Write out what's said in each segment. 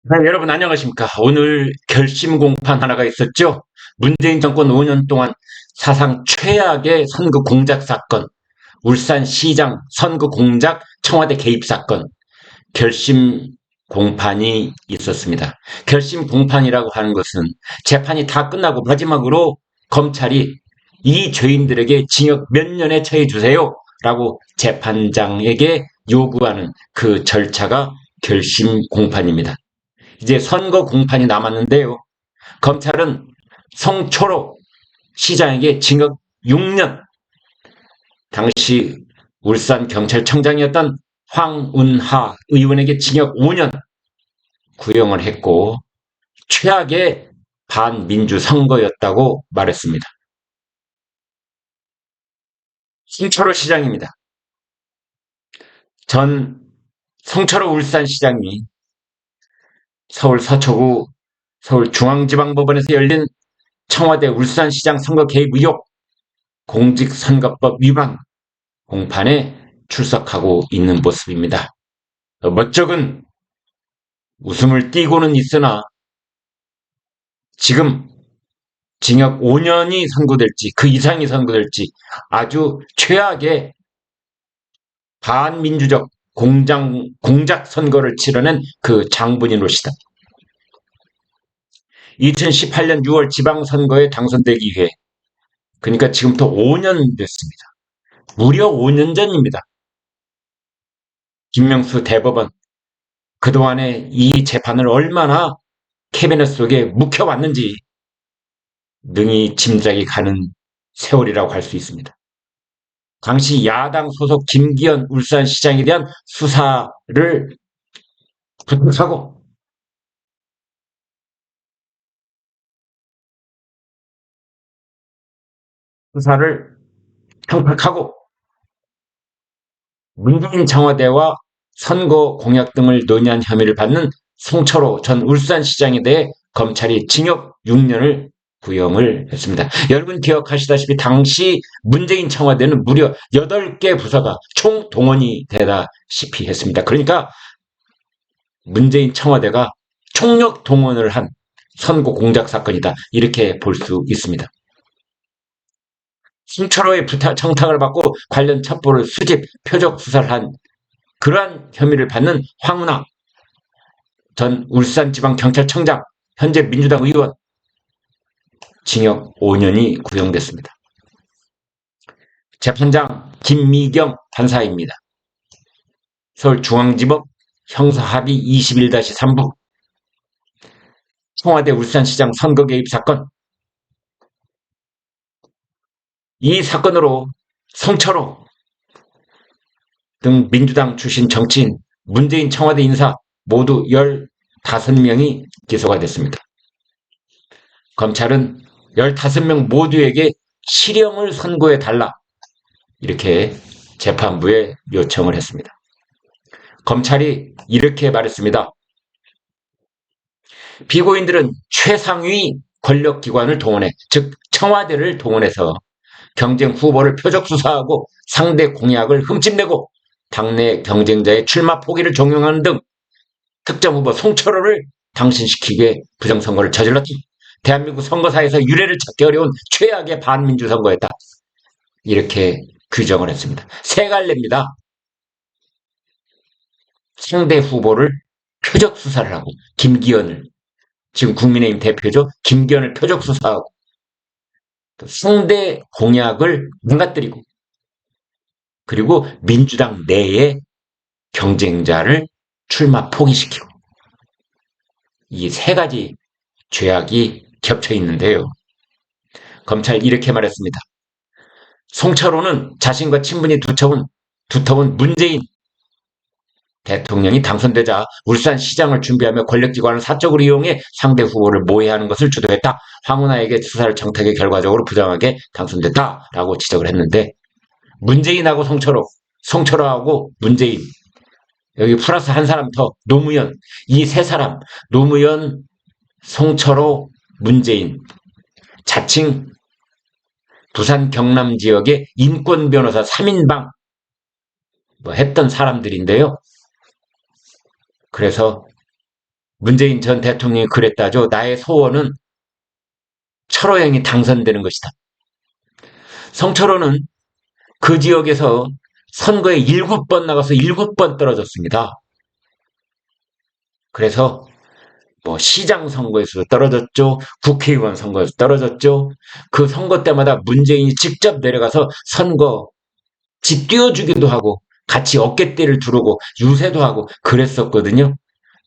네, 여러분 안녕하십니까. 오늘 결심 공판 하나가 있었죠. 문재인 정권 5년 동안 사상 최악의 선거 공작 사건, 울산시장 선거 공작 청와대 개입 사건, 결심 공판이 있었습니다. 결심 공판이라고 하는 것은 재판이 다 끝나고 마지막으로 검찰이 이 죄인들에게 징역 몇 년에 처해 주세요 라고 재판장에게 요구하는 그 절차가 결심 공판입니다. 이제 선거 공판이 남았는데요. 검찰은 성초로 시장에게 징역 6년, 당시 울산경찰청장이었던 황운하 의원에게 징역 5년 구형을 했고 최악의 반민주 선거였다고 말했습니다. 성초로 시장입니다. 전 성초로 울산시장이 서울 서초구 서울중앙지방법원에서 열린 청와대 울산시장 선거 개입 의혹 공직선거법 위반 공판에 출석하고 있는 모습입니다. 멋쩍은 웃음을 띠고는 있으나 지금 징역 5년이 선고될지 그 이상이 선고될지 아주 최악의 반민주적 공작 선거를 치러낸 그 장본인으로시다. 2018년 6월 지방선거에 당선되기 위해 그러니까 지금부터 5년 됐습니다. 무려 5년 전입니다. 김명수 대법원 그동안에 이 재판을 얼마나 캐비넷 속에 묵혀왔는지 능히 짐작이 가는 세월이라고 할 수 있습니다. 당시 야당 소속 김기현 울산시장에 대한 수사를 부탁하고 수사를 청탁하고 문재인 청와대와 선거 공약 등을 논의한 혐의를 받는 송철호 전 울산시장에 대해 검찰이 징역 6년을 구형을 했습니다. 여러분 기억하시다시피 당시 문재인 청와대는 무려 8개 부서가 총동원이 되다시피 했습니다. 그러니까 문재인 청와대가 총력 동원을 한 선거 공작 사건이다. 이렇게 볼 수 있습니다. 송철호의 청탁을 받고 관련 첩보를 수집, 표적 수사를 한 그러한 혐의를 받는 황운하 전 울산지방경찰청장, 현재 민주당 의원, 징역 5년이 구형됐습니다. 재판장 김미경 판사입니다. 서울중앙지법 형사합의 21-3부 청와대 울산시장 선거 개입 사건. 이 사건으로 송철호 등 민주당 출신 정치인, 문재인 청와대 인사 모두 15명이 기소가 됐습니다. 검찰은 15명 모두에게 실형을 선고해달라 이렇게 재판부에 요청을 했습니다. 검찰이 이렇게 말했습니다. 피고인들은 최상위 권력기관을 동원해, 즉 청와대를 동원해서 경쟁 후보를 표적 수사하고 상대 공약을 흠집내고 당내 경쟁자의 출마 포기를 종용하는 등 특정 후보 송철호를 당신시키게 부정선거를 저질렀지. 대한민국 선거사에서 유례를 찾기 어려운 최악의 반민주 선거였다. 이렇게 규정을 했습니다. 세 갈래입니다. 상대 후보를 표적 수사를 하고 김기현을, 지금 국민의힘 대표죠. 김기현을 표적 수사하고 또 상대 공약을 망가뜨리고 그리고 민주당 내에 경쟁자를 출마 포기시키고 이 세 가지 죄악이 겹쳐 있는데요. 검찰 이렇게 말했습니다. 송철호는 자신과 친분이 두터운 문재인 대통령이 당선되자 울산시장을 준비하며 권력기관을 사적으로 이용해 상대 후보를 모해하는 것을 주도했다. 황운하에게 수사를 청탁해 결과적으로 부당하게 당선됐다라고 지적을 했는데 문재인하고 송철호하고 문재인 여기 플러스 한 사람 더 노무현 이 세 사람 노무현, 송철호, 문재인 자칭 부산 경남 지역의 인권 변호사 3인방 했던 사람들인데요. 그래서 문재인 전 대통령이 그랬다죠. 나의 소원은 철호영이 당선되는 것이다. 성철호는 그 지역에서 선거에 7번 나가서 7번 떨어졌습니다. 그래서 뭐 시장 선거에서 떨어졌죠. 국회의원 선거에서 떨어졌죠. 그 선거 때마다 문재인이 직접 내려가서 선거 집 띄워주기도 하고 같이 어깨띠를 두르고 유세도 하고 그랬었거든요.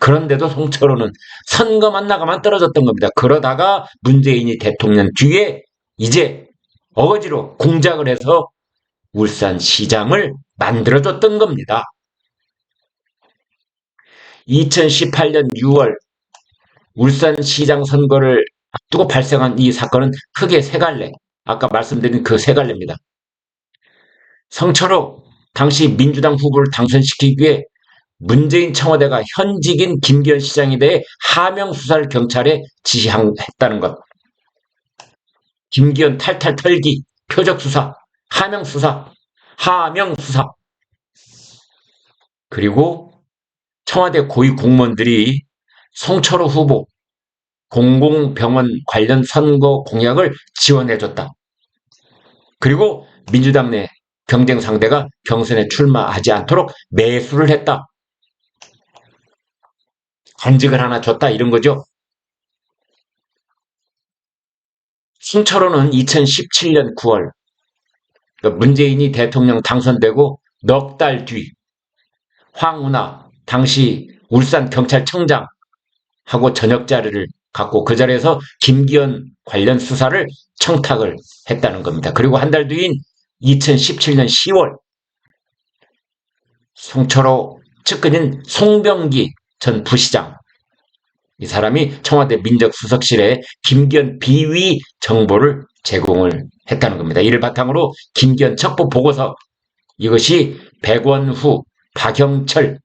그런데도 송철호는 선거만 나가만 떨어졌던 겁니다. 그러다가 문재인이 대통령 뒤에 이제 어거지로 공작을 해서 울산시장을 만들어줬던 겁니다. 2018년 6월 울산시장 선거를 앞두고 발생한 이 사건은 크게 세 갈래, 아까 말씀드린 그 세 갈래입니다. 성철호 당시 민주당 후보를 당선시키기 위해 문재인 청와대가 현직인 김기현 시장에 대해 하명 수사를 경찰에 지시했다는 것. 김기현 탈탈 털기, 표적 수사, 하명 수사, 하명 수사. 그리고 청와대 고위 공무원들이 송철호 후보 공공병원 관련 선거 공약을 지원해줬다. 그리고 민주당 내 경쟁 상대가 경선에 출마하지 않도록 매수를 했다. 관직을 하나 줬다 이런 거죠. 송철호는 2017년 9월 문재인이 대통령 당선되고 넉 달 뒤 황운하 당시 울산경찰청장하고 저녁 자리를 갖고 그 자리에서 김기현 관련 수사를 청탁을 했다는 겁니다. 그리고 한 달 뒤인 2017년 10월 송철호 측근인 송병기 전 부시장, 이 사람이 청와대 민정수석실에 김기현 비위 정보를 제공을 했다는 겁니다. 이를 바탕으로 김기현 첩보 보고서, 이것이 백원후, 박영철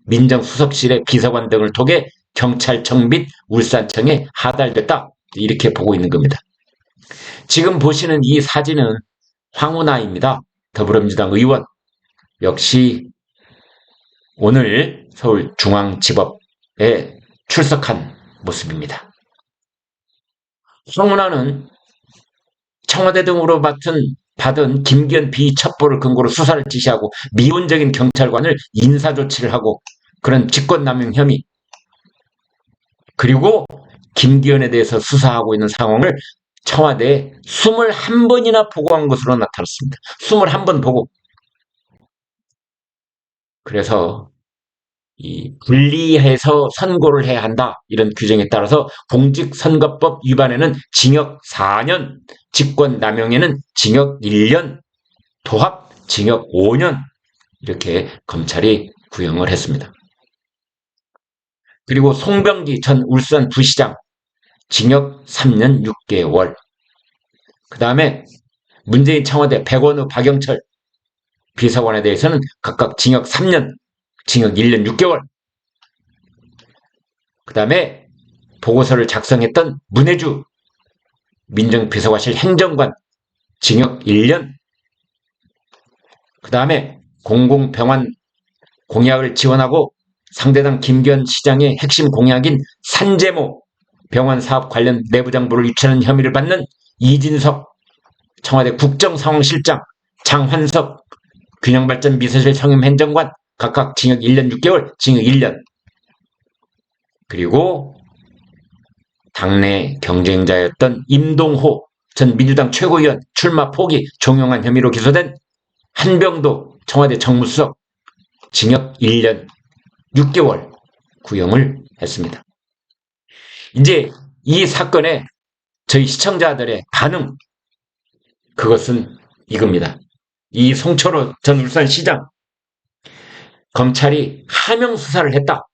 민정수석실의 비서관 등을 통해 경찰청 및 울산청에 하달됐다, 이렇게 보고 있는 겁니다. 지금 보시는 이 사진은 황운하입니다. 더불어민주당 의원. 역시 오늘 서울중앙지법에 출석한 모습입니다. 황운하는 청와대 등으로 받은 김기현 비첩보를 근거로 수사를 지시하고 미온적인 경찰관을 인사조치를 하고 그런 직권남용 혐의, 그리고 김기현에 대해서 수사하고 있는 상황을 청와대에 21번이나 보고한 것으로 나타났습니다. 21번 보고. 그래서 이 분리해서 선고를 해야 한다, 이런 규정에 따라서 공직선거법 위반에는 징역 4년, 직권남용에는 징역 1년, 도합 징역 5년 이렇게 검찰이 구형을 했습니다. 그리고 송병기 전 울산부시장 징역 3년 6개월. 그 다음에 문재인 청와대 백원우, 박영철 비서관에 대해서는 각각 징역 3년, 징역 1년 6개월. 그 다음에 보고서를 작성했던 문혜주 민정비서관실 행정관 징역 1년. 그 다음에 공공병원 공약을 지원하고 상대당 김기현 시장의 핵심 공약인 산재모 병원 사업 관련 내부정보를 유출하는 혐의를 받는 이진석 청와대 국정상황실장, 장환석 균형발전 비서실 상임행정관 각각 징역 1년 6개월, 징역 1년. 그리고 당내 경쟁자였던 임동호 전 민주당 최고위원 출마 포기 종용한 혐의로 기소된 한병도 청와대 정무수석 징역 1년 6개월 구형을 했습니다. 이제 이 사건에 저희 시청자들의 반응, 그것은 이겁니다. 이 송철호 전 울산시장, 검찰이 하명 수사를 했다.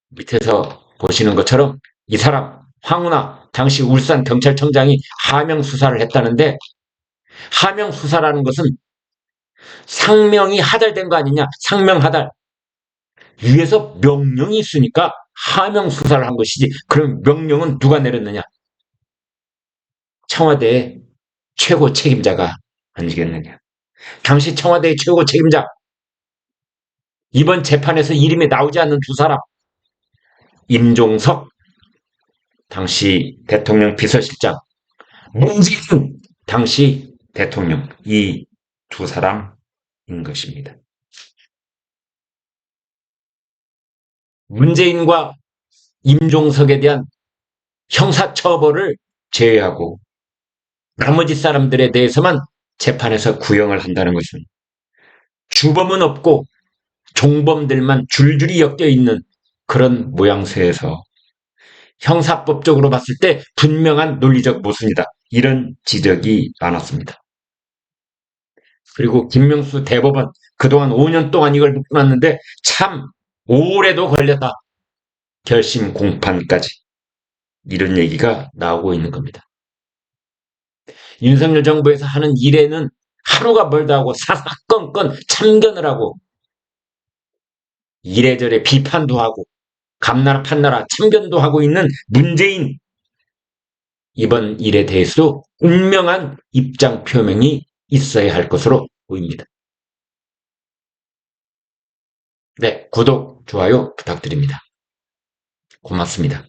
밑에서 보시는 것처럼 이 사람 황운하 당시 울산경찰청장이 하명 수사를 했다는데, 하명 수사라는 것은 상명이 하달된 거 아니냐, 상명하달. 위에서 명령이 있으니까 하명 수사를 한 것이지, 그럼 명령은 누가 내렸느냐? 청와대의 최고 책임자가 아니겠느냐. 당시 청와대의 최고 책임자, 이번 재판에서 이름이 나오지 않는 두 사람, 임종석 당시 대통령 비서실장, 문재인 당시 대통령, 이 두 사람인 것입니다. 문재인과 임종석에 대한 형사처벌을 제외하고 나머지 사람들에 대해서만 재판에서 구형을 한다는 것은 주범은 없고 종범들만 줄줄이 엮여 있는 그런 모양새에서 형사법적으로 봤을 때 분명한 논리적 모순이다. 이런 지적이 많았습니다. 그리고 김명수 대법원 그동안 5년 동안 이걸 묶어놨는데 참 오래도 걸렸다. 결심 공판까지. 이런 얘기가 나오고 있는 겁니다. 윤석열 정부에서 하는 일에는 하루가 멀다 하고 사사건건 참견을 하고 이래저래 비판도 하고 감나라 판나라 참견도 하고 있는 문재인, 이번 일에 대해서도 분명한 입장 표명이 있어야 할 것으로 보입니다. 네, 구독, 좋아요 부탁드립니다. 고맙습니다.